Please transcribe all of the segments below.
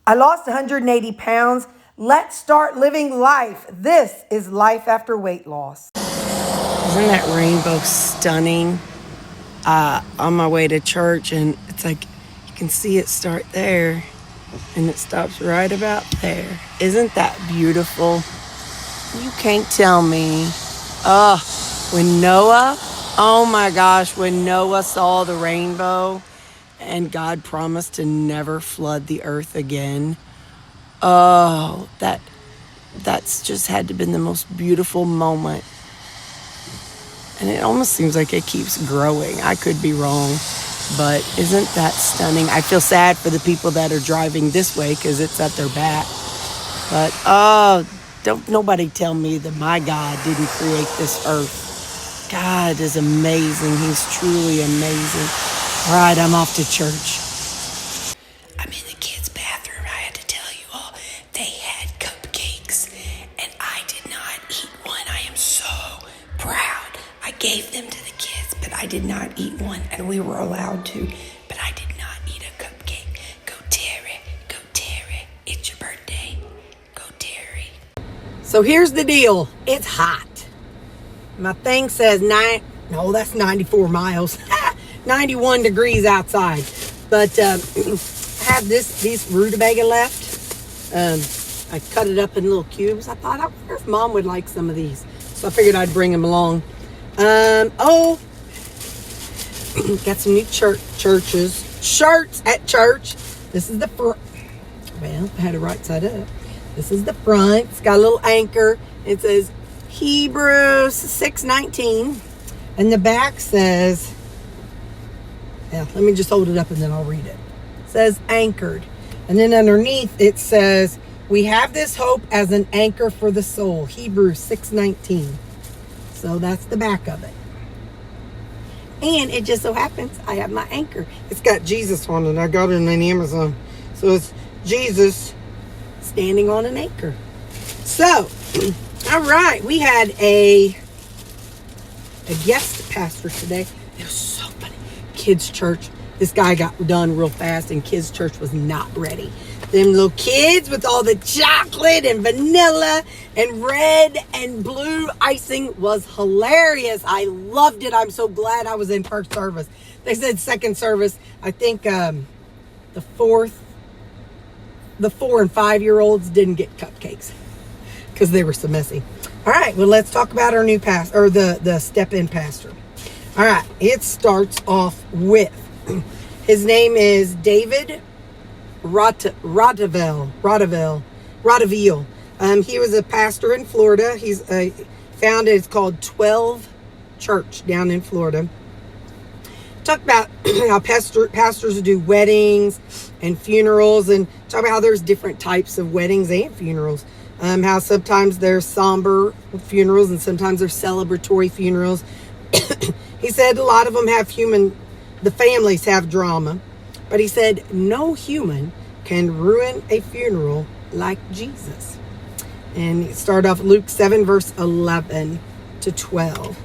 I lost 180 pounds. Let's start living life. This is life after weight loss. Isn't that rainbow stunning? On my way to church, and it's like you can see it start there and it stops right about there. Isn't that beautiful? You can't tell me. When Noah, oh my gosh, when Noah saw the rainbow and God promised to never flood the earth again. Oh, that's just had to have been the most beautiful moment. And it almost seems like it keeps growing. I could be wrong, but isn't that stunning? I feel sad for the people that are driving this way because it's at their back. But, don't nobody tell me that my God didn't create this earth. God is amazing. He's truly amazing. All right, I'm off to church. I'm in the kids' bathroom. I had to tell you all, they had cupcakes, and I did not eat one. I am so proud. I gave them to the kids, but I did not eat one, and we were allowed to, but I did not eat a cupcake. Go Terri, it's your birthday. Go Terri. So here's the deal. It's hot. My thing says that's 94 miles. 91 degrees outside. But I have these rutabaga left. I cut it up in little cubes. I thought, I wonder if Mom would like some of these. So I figured I'd bring them along. Got some new shirts at church. This is the front. Well, I had it right side up. This is the front. It's got a little anchor. It says Hebrews 6:19. And the back says, let me just hold it up and then I'll read it. It says anchored. And then underneath it says, we have this hope as an anchor for the soul. Hebrews 6:19. So that's the back of it. And it just so happens I have my anchor. It's got Jesus on it. I got it on Amazon. So it's Jesus standing on an anchor. So, all right. We had a guest pastor today. It was so funny. Kids' church. This guy got done real fast and kids' church was not ready. Them little kids with all the chocolate and vanilla and red and blue icing was hilarious. I loved it. I'm so glad I was in first service. They said second service. I think the 4 and 5 year olds didn't get cupcakes because they were so messy. All right, well, let's talk about our new pastor, or the step-in pastor. All right, it starts off with, his name is David Radaville. He was a pastor in Florida. He's founded, it's called 12 Church down in Florida. Talk about how pastors do weddings and funerals, and talk about how there's different types of weddings and funerals. How sometimes there's somber funerals and sometimes there's celebratory funerals. He said a lot of them have the families have drama. But he said, no human can ruin a funeral like Jesus. And it started off Luke 7, verse 11 to 12.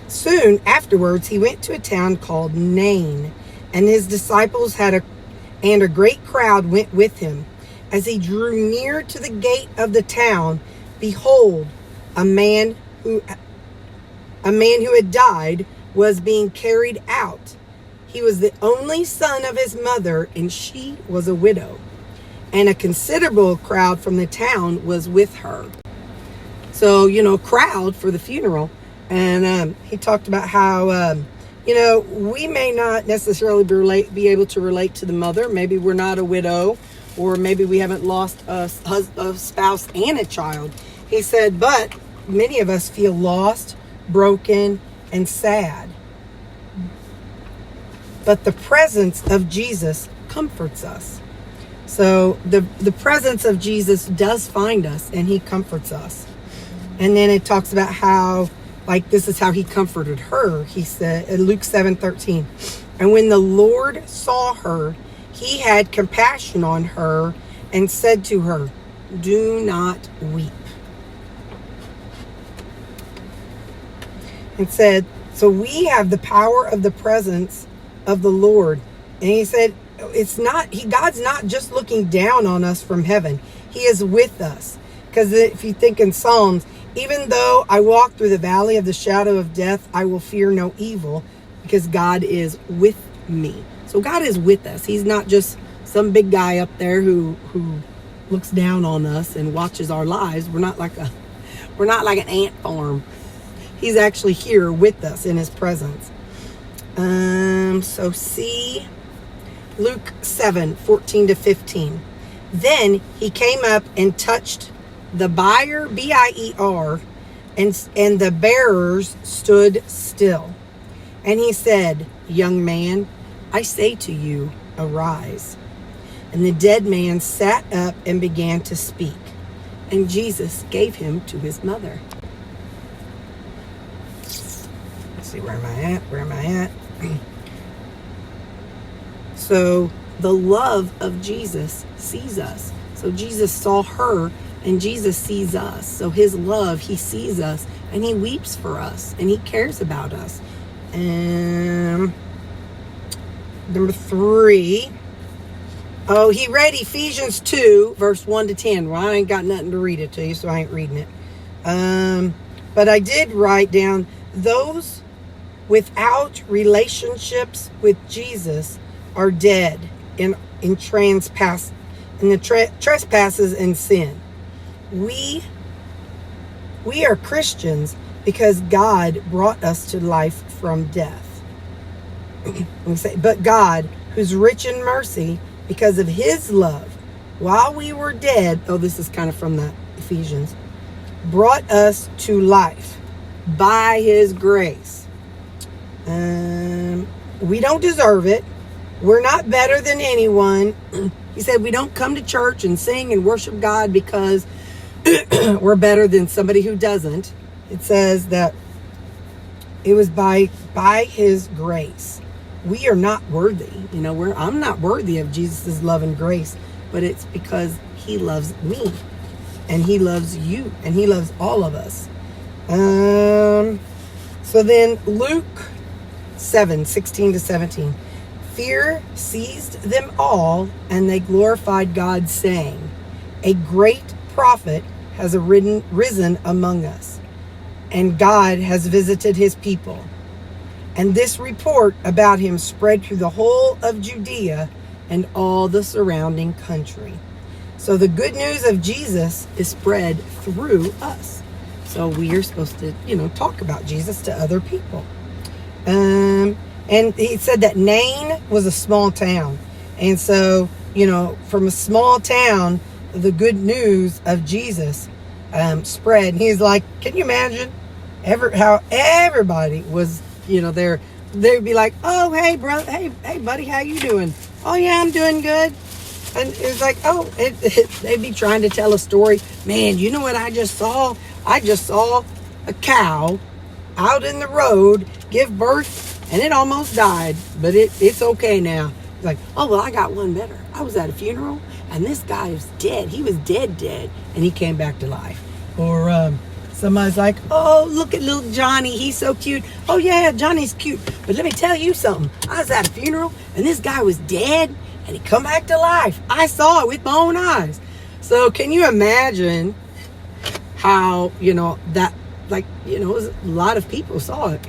Soon afterwards, he went to a town called Nain, and his disciples and a great crowd went with him. As he drew near to the gate of the town, behold, a man who had died was being carried out. He was the only son of his mother, and she was a widow. And a considerable crowd from the town was with her. So, crowd for the funeral. And he talked about how, we may not necessarily be able to relate to the mother. Maybe we're not a widow, or maybe we haven't lost a spouse and a child. He said, but many of us feel lost, broken, and sad. But the presence of Jesus comforts us. So the presence of Jesus does find us, and he comforts us. And then it talks about how, this is how he comforted her. He said in Luke 7:13, and when the Lord saw her, he had compassion on her and said to her, do not weep. And said, so we have the power of the presence of the Lord. And he said, God's not just looking down on us from heaven. He is with us. Because if you think in Psalms, even though I walk through the valley of the shadow of death, I will fear no evil, because God is with me. So God is with us. He's not just some big guy up there who looks down on us and watches our lives. We're not like an ant farm. He's actually here with us in his presence. So see Luke 7:14-15. Then he came up and touched the bier, B-I-E-R, and the bearers stood still. And he said, "Young man, I say to you, arise." And the dead man sat up and began to speak. And Jesus gave him to his mother. Let's see, where am I at? So the love of Jesus sees us. So Jesus saw her, and Jesus sees us. So his love, he sees us, and he weeps for us, and he cares about us. And number 3. Oh, he read Ephesians 2, verse 1-10. Well, I ain't got nothing to read it to you, so I ain't reading it. But I did write down, those without relationships with Jesus are dead in the trespasses and sin. We are Christians because God brought us to life from death. We say, but God, who's rich in mercy, because of his love, while we were dead, this is kind of from the Ephesians, brought us to life by his grace. We don't deserve it. We're not better than anyone. He said we don't come to church and sing and worship God because we're better than somebody who doesn't. It says that it was by his grace. We are not worthy. I'm not worthy of Jesus' love and grace, but it's because he loves me, and he loves you, and he loves all of us. So then Luke 7:16-17. Fear seized them all, and they glorified God, saying, "A great prophet has risen among us, and God has visited his people." And this report about him spread through the whole of Judea and all the surrounding country. So the good news of Jesus is spread through us. So we are supposed to, talk about Jesus to other people. And he said that Nain was a small town. And so, from a small town, the good news of Jesus spread. And he's like, can you imagine how everybody was, they'd be like, "Oh, hey, brother, hey, buddy, how you doing?" "Oh, yeah, I'm doing good." And it's like, they'd be trying to tell a story. "Man, you know what I just saw? I just saw a cow out in the road give birth, and it almost died, but it's okay now." It's like, "Oh, well, I got one better. I was at a funeral, and this guy was dead. He was dead, and he came back to life." Or somebody's like, "Oh, look at little Johnny. He's so cute." "Oh, yeah, Johnny's cute. But let me tell you something. I was at a funeral, and this guy was dead, and he come back to life. I saw it with my own eyes." So can you imagine how, that, a lot of people saw it.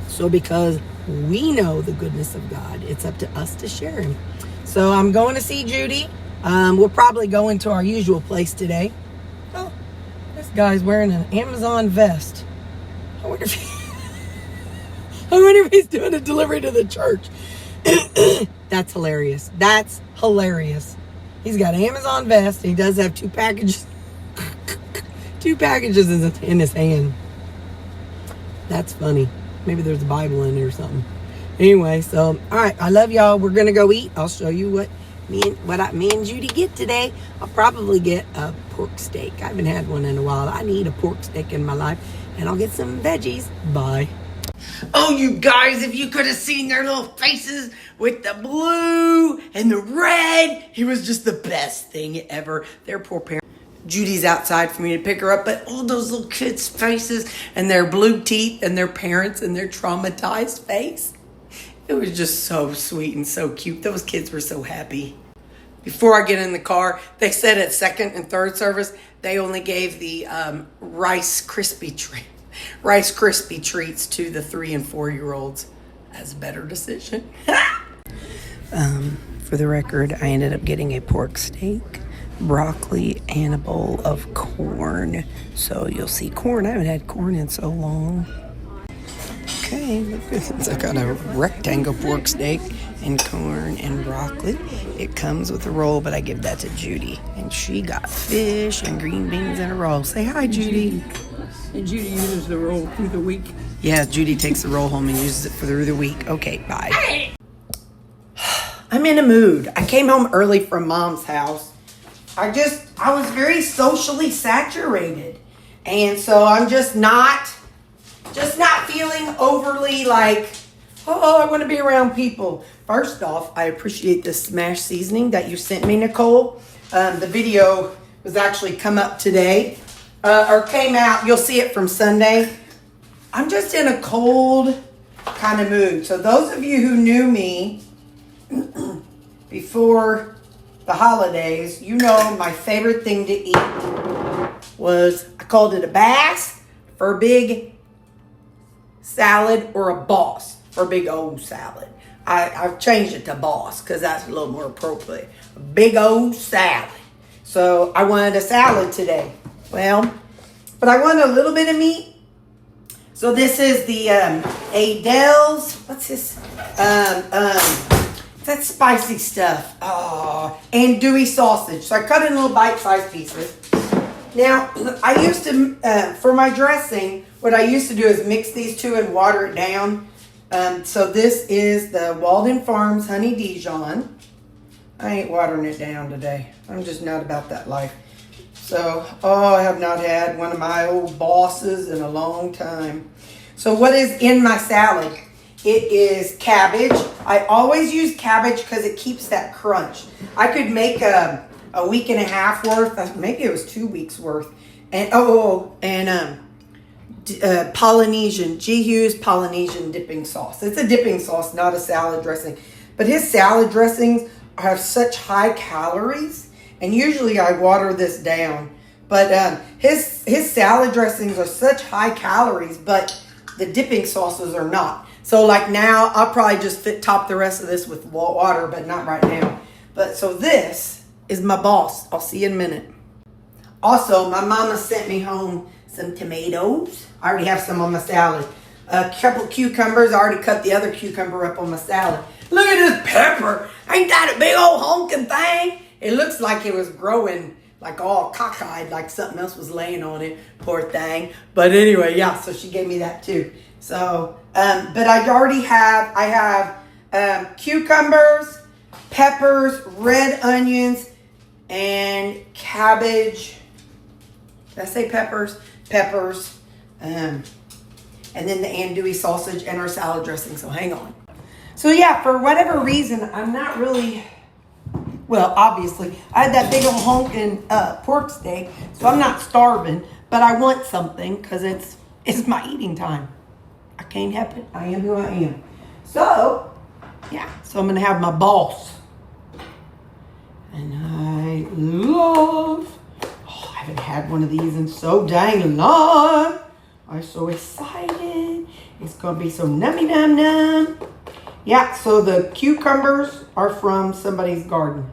So because we know the goodness of God, it's up to us to share him. So I'm going to see Judy. We'll probably go into our usual place today. Oh, this guy's wearing an Amazon vest. I wonder if he's doing a delivery to the church. That's hilarious. He's got an Amazon vest. He does have 2 packages. 2 packages in his hand. That's funny. Maybe there's a Bible in it or something. Anyway, so all right, I love y'all. We're gonna go eat. I'll show you what me and Judy get today. I'll probably get a pork steak. I haven't had one in a while. I need a pork steak in my life, and I'll get some veggies. Bye. Oh, you guys, if you could have seen their little faces with the blue and the red, it was just the best thing ever. Their poor parents. Judy's outside for me to pick her up, but all those little kids' faces and their blue teeth and their parents and their traumatized face. It was just so sweet and so cute. Those kids were so happy. Before I get in the car, they said at second and third service, they only gave the Rice Krispie treats to the 3 and 4-year-olds. That's a better decision. For the record, I ended up getting a pork steak, broccoli, and a bowl of corn. So you'll see corn. I haven't had corn in so long. Okay, look at this. I got a rectangle pork steak and corn and broccoli. It comes with a roll, but I give that to Judy. And she got fish and green beans in a roll. Say hi, Judy. And Judy uses the roll through the week. Yeah, Judy takes the roll home and uses it through the week. Okay, bye. I'm in a mood. I came home early from Mom's house. I was very socially saturated. And so I'm just not feeling overly like, oh, I want to be around people. First off, I appreciate the smash seasoning that you sent me, Nicole. The video was actually come up today, or came out. You'll see it from Sunday. I'm just in a cold kind of mood. So those of you who knew me before the holidays, you know my favorite thing to eat was, I called it a bass for a big salad, or a boss for a big old salad. I've changed it to boss because that's a little more appropriate. A big old salad. So I wanted a salad today. Well, but I wanted a little bit of meat. So this is the Adele's, what's this? That spicy stuff. Oh, andouille sausage. So I cut it in little bite-sized pieces. Now, I used to, for my dressing, what I used to do is mix these two and water it down. So this is the Walden Farms Honey Dijon. I ain't watering it down today. I'm just not about that life. So, I have not had one of my old bosses in a long time. So what is in my salad? It is cabbage. I always use cabbage because it keeps that crunch. I could make a week and a half worth. Maybe it was 2 weeks worth. And Polynesian, G. Hughes Polynesian dipping sauce. It's a dipping sauce, not a salad dressing. But his salad dressings have such high calories, and usually I water this down. But his salad dressings are such high calories, but the dipping sauces are not. So like now, I'll probably just top the rest of this with water, but not right now. But so this is my boss. I'll see you in a minute. Also, my mama sent me home some tomatoes. I already have some on my salad. A couple cucumbers. I already cut the other cucumber up on my salad. Look at this pepper. Ain't that a big old honking thing? It looks like it was growing like all cockeyed, like something else was laying on it. Poor thing. But anyway, yeah, so she gave me that too. So, but I have cucumbers, peppers, red onions, and cabbage. Did I say peppers? Peppers. And then the andouille sausage and our salad dressing. So hang on. So yeah, for whatever reason, I'm not really, well, obviously, I had that big old honking pork steak, so I'm not starving, but I want something because it's my eating time. I can't help it. I am who I am. So, yeah, so I'm going to have my boss. And I haven't had one of these in so dang long. I'm so excited. It's going to be so nummy num num. Yeah, so the cucumbers are from somebody's garden.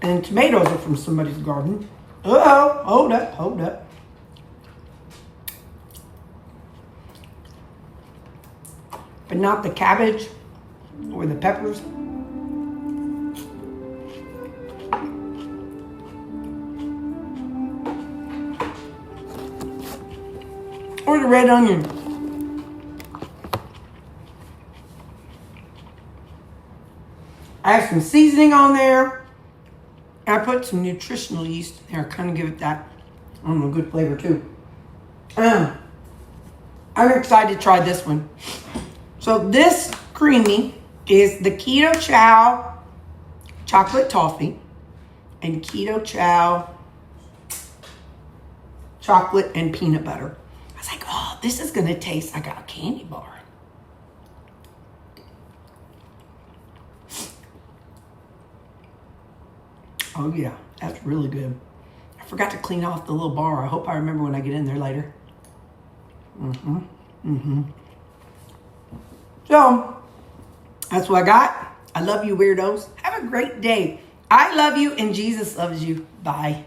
And tomatoes are from somebody's garden. Uh-oh, hold up. But not the cabbage or the peppers. Or the red onion. I have some seasoning on there. I put some nutritional yeast in there. Kind of give it that, I don't know, good flavor too. I'm excited to try this one. So this creamy is the Keto Chow chocolate toffee, and keto chow, chocolate and peanut butter. I was like, oh, this is going to taste like a candy bar. Oh yeah, that's really good. I forgot to clean off the little bar. I hope I remember when I get in there later. So, that's what I got. I love you, weirdos. Have a great day. I love you and Jesus loves you. Bye.